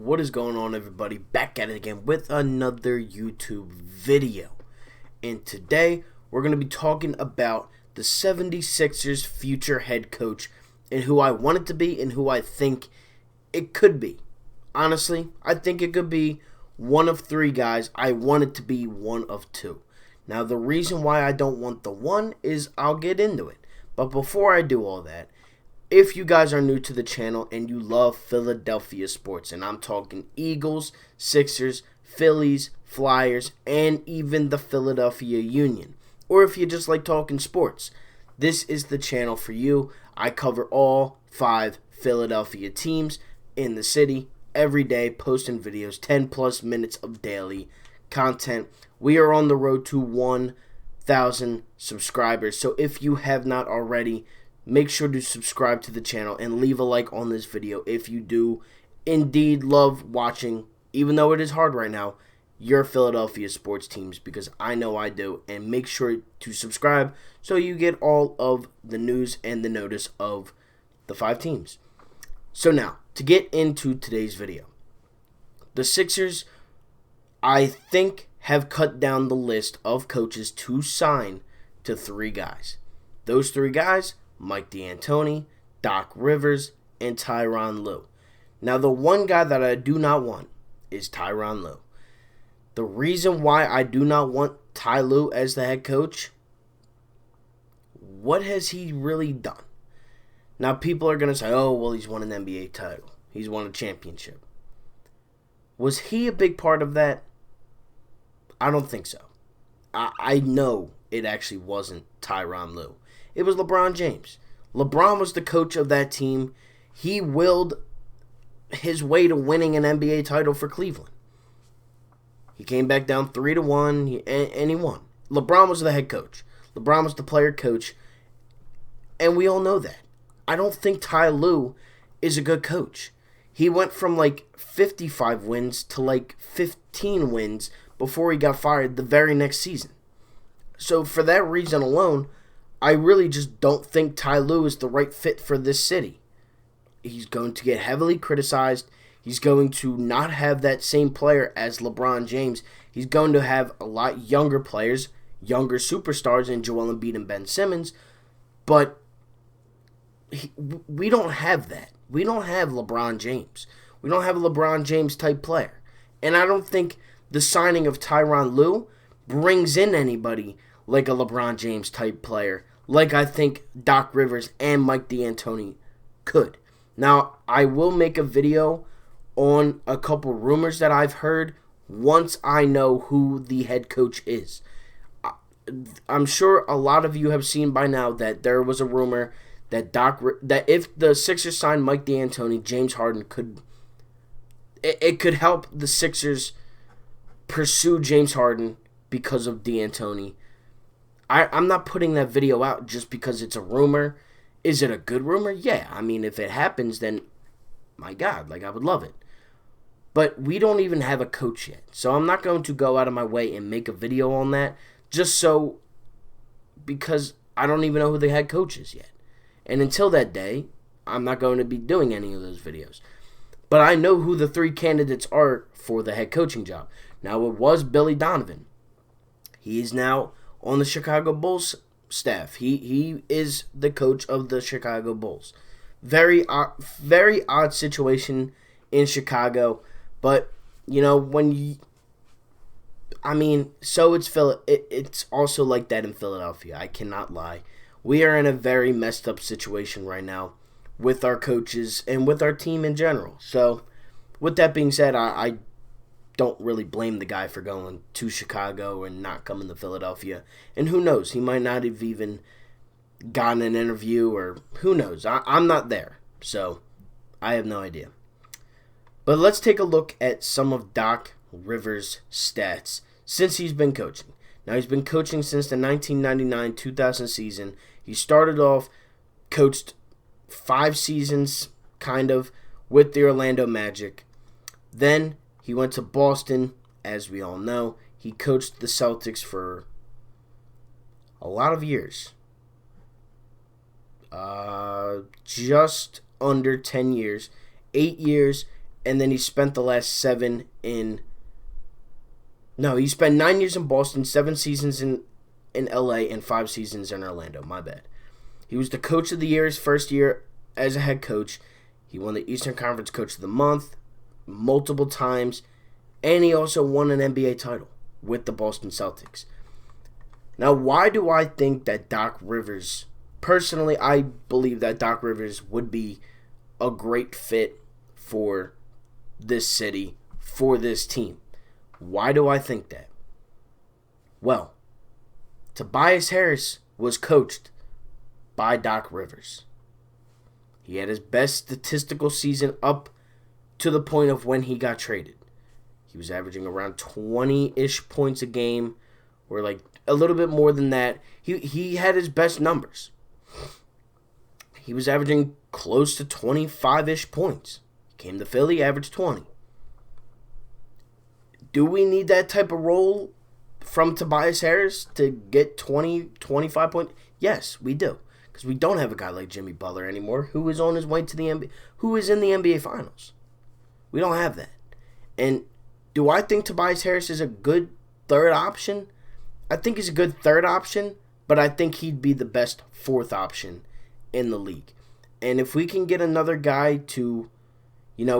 What is going on, everybody? Back at it again with another YouTube video. And today, we're going to be talking about the 76ers future head coach and who I want it to be and who I think it could be. Honestly, I think it could be one of three guys. I want it to be one of two. Now, the reason why I don't want the one is I'll get into it. But before I do all that, if you guys are new to the channel and you love Philadelphia sports, and I'm talking Eagles, Sixers, Phillies, Flyers, and even the Philadelphia Union, or if you just like talking sports, this is the channel for you. I cover all 5 Philadelphia teams in the city every day, posting videos, 10 plus minutes of daily content. We are on the road to 1,000 subscribers, so if you have not already, make sure to subscribe to the channel and leave a like on this video if you do indeed love watching, even though it is hard right now, your Philadelphia sports teams, because I know I do. And make sure to subscribe so you get all of the news and the notice of the 5 teams. So now, to get into today's video, the Sixers, I think, have cut down the list of coaches to sign to 3 guys. Those 3 guys: Mike DAntoni, Doc Rivers, and Tyronn Lue. Now, the one guy that I do not want is Tyronn Lue. The reason why I do not want Ty Lue as the head coach, what has he really done? Now, people are going to say, oh, well, he's won an NBA title. He's won a championship. Was he a big part of that? I don't think so. I know it actually wasn't Tyronn Lue. It was LeBron James. LeBron was the coach of that team. He willed his way to winning an NBA title for Cleveland. He came back down 3-1, and he won. LeBron was the head coach. LeBron was the player coach, and we all know that. I don't think Ty Lue is a good coach. He went from like 55 wins to like 15 wins before he got fired the very next season. So for that reason alone, I really just don't think Ty Lue is the right fit for this city. He's going to get heavily criticized. He's going to not have that same player as LeBron James. He's going to have a lot younger players, younger superstars in Joel Embiid and Ben Simmons. But we don't have that. We don't have LeBron James. We don't have a LeBron James type player. And I don't think the signing of Tyronn Lue brings in anybody like a LeBron James type player, like I think Doc Rivers and Mike DAntoni could. Now, I will make a video on a couple rumors that I've heard once I know who the head coach is. I'm sure a lot of you have seen by now that there was a rumor that if the Sixers signed Mike DAntoni, James Harden could help the Sixers pursue James Harden because of DAntoni. I'm not putting that video out just because it's a rumor. Is it a good rumor? Yeah. I mean, if it happens, then my God, like, I would love it. But we don't even have a coach yet. So I'm not going to go out of my way and make a video on that because I don't even know who the head coach is yet. And until that day, I'm not going to be doing any of those videos. But I know who the 3 candidates are for the head coaching job. Now, it was Billy Donovan. He is now on the Chicago Bulls staff. He is the coach of the Chicago Bulls. Very odd situation in Chicago, but you know, so it's also like that in Philadelphia. I cannot lie. We are in a very messed up situation right now with our coaches and with our team in general. So, with that being said, I don't really blame the guy for going to Chicago and not coming to Philadelphia. And who knows? He might not have even gotten an interview, or who knows? I'm not there, so I have no idea. But let's take a look at some of Doc Rivers' stats since he's been coaching. Now, he's been coaching since the 1999-2000 season. He started off, coached 5 seasons, kind of, with the Orlando Magic. Then he went to Boston, as we all know. He coached the Celtics for a lot of years. Just under 10 years. 8 years and then he spent the last 7 in... No, he spent 9 years in Boston, 7 seasons in LA, and 5 seasons in Orlando. My bad. He was the Coach of the Year his first year as a head coach. He won the Eastern Conference Coach of the Month multiple times, and he also won an NBA title with the Boston Celtics. Now, why do I think that Doc Rivers... Personally, I believe that Doc Rivers would be a great fit for this city, for this team. Why do I think that? Well, Tobias Harris was coached by Doc Rivers. He had his best statistical season up to the point of when he got traded. He was averaging around 20-ish points a game, or like a little bit more than that. He had his best numbers. He was averaging close to 25-ish points. He came to Philly, averaged 20. Do we need that type of role from Tobias Harris to get 20, 25 points? Yes, we do. Because we don't have a guy like Jimmy Butler anymore who is on his way to the NBA, who is in the NBA Finals. We don't have that. And do I think Tobias Harris is a good third option? I think he's a good third option, but I think he'd be the best fourth option in the league. And if we can get another guy to,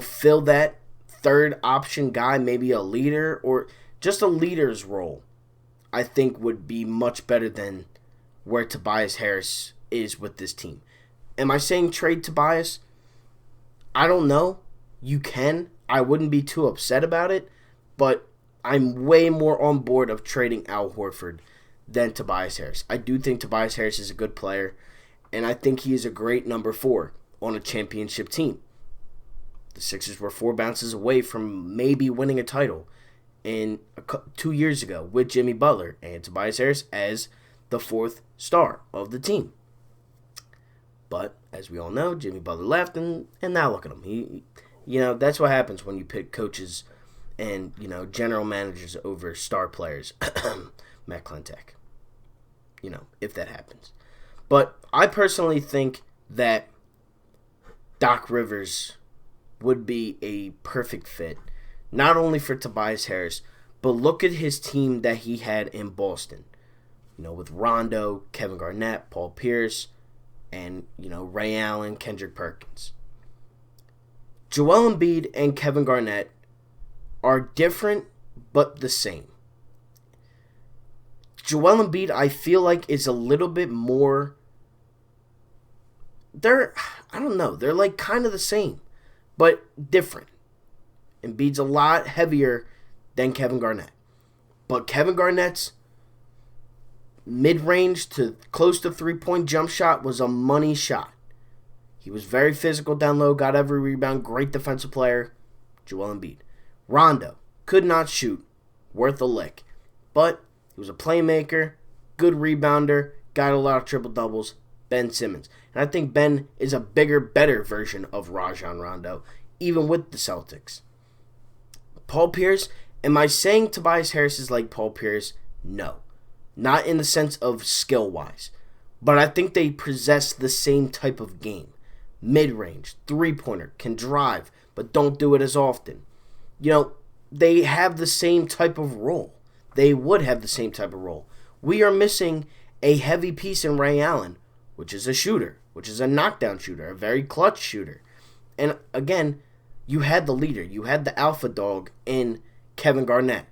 fill that third option guy, maybe a leader or just a leader's role, I think would be much better than where Tobias Harris is with this team. Am I saying trade Tobias? I don't know. You can. I wouldn't be too upset about it, but I'm way more on board of trading Al Horford than Tobias Harris. I do think Tobias Harris is a good player, and I think he is a great number 4 on a championship team. The Sixers were 4 bounces away from maybe winning a title 2 years ago with Jimmy Butler and Tobias Harris as the 4th star of the team. But as we all know, Jimmy Butler left, and now look at him. He that's what happens when you pick coaches and general managers over star players. Matt Klentak. If that happens. But I personally think that Doc Rivers would be a perfect fit, not only for Tobias Harris, but look at his team that he had in Boston. With Rondo, Kevin Garnett, Paul Pierce, and, Ray Allen, Kendrick Perkins. Joel Embiid and Kevin Garnett are different, but the same. Joel Embiid, I feel like, is a little bit more... They're like kind of the same, but different. Embiid's a lot heavier than Kevin Garnett. But Kevin Garnett's mid-range to close to three-point jump shot was a money shot. He was very physical down low, got every rebound, great defensive player. Joel Embiid. Rondo could not shoot, worth a lick. But he was a playmaker, good rebounder, got a lot of triple-doubles. Ben Simmons. And I think Ben is a bigger, better version of Rajon Rondo, even with the Celtics. Paul Pierce, am I saying Tobias Harris is like Paul Pierce? No. Not in the sense of skill-wise. But I think they possess the same type of game. Mid-range, three-pointer, can drive, but don't do it as often. They have the same type of role. They would have the same type of role. We are missing a heavy piece in Ray Allen, which is a shooter, which is a knockdown shooter, a very clutch shooter. And again, you had the leader, you had the alpha dog in Kevin Garnett,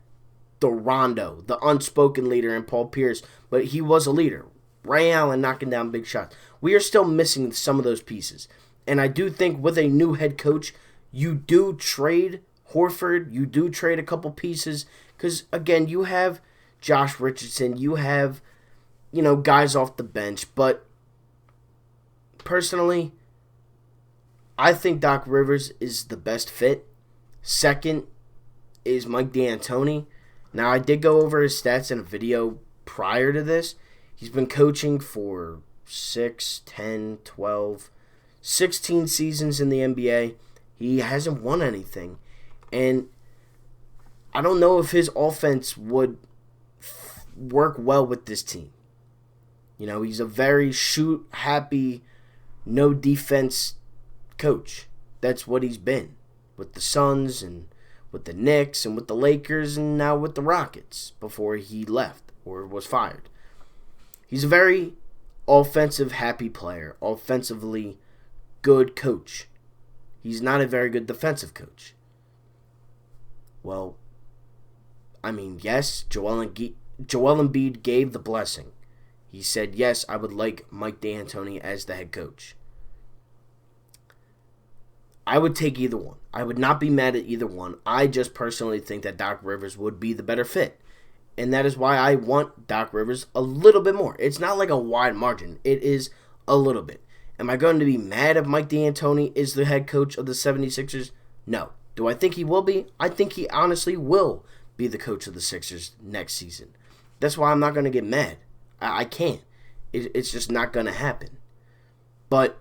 the Rondo, the unspoken leader in Paul Pierce, but he was a leader. Ray Allen knocking down big shots. We are still missing some of those pieces. And I do think with a new head coach, you do trade Horford, you do trade a couple pieces, because again, you have Josh Richardson, you have, guys off the bench, but personally, I think Doc Rivers is the best fit. Second is Mike D'Antoni. Now, I did go over his stats in a video prior to this. He's been coaching for 6, 10, 12, 16 seasons in the NBA. He hasn't won anything. And I don't know if his offense would work well with this team. He's a very shoot-happy, no defense coach. That's what he's been. with the Suns and with the Knicks and with the Lakers and now with the Rockets before he left or was fired. He's a very offensive happy player, offensively good coach. He's not a very good defensive coach. Well, I mean, yes, Joel Embiid gave the blessing. He said, yes, I would like Mike DAntoni as the head coach. I would take either one. I would not be mad at either one. I just personally think that Doc Rivers would be the better fit. And that is why I want Doc Rivers a little bit more. It's not like a wide margin. It is a little bit. Am I going to be mad if Mike DAntoni is the head coach of the 76ers? No. Do I think he will be? I think he honestly will be the coach of the Sixers next season. That's why I'm not going to get mad. I can't. It's just not going to happen. But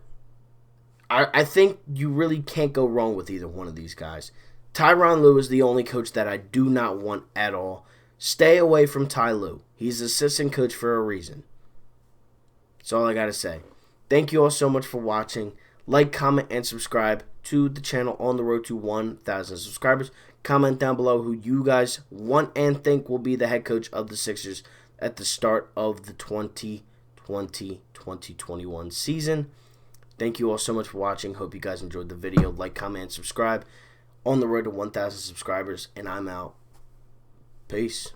I think you really can't go wrong with either one of these guys. Tyronn Lue is the only coach that I do not want at all. Stay away from Ty Lue. He's assistant coach for a reason. That's all I got to say. Thank you all so much for watching. Like, comment, and subscribe to the channel on the road to 1,000 subscribers. Comment down below who you guys want and think will be the head coach of the Sixers at the start of the 2020-2021 season. Thank you all so much for watching. Hope you guys enjoyed the video. Like, comment, and subscribe on the road to 1,000 subscribers. And I'm out. Peace.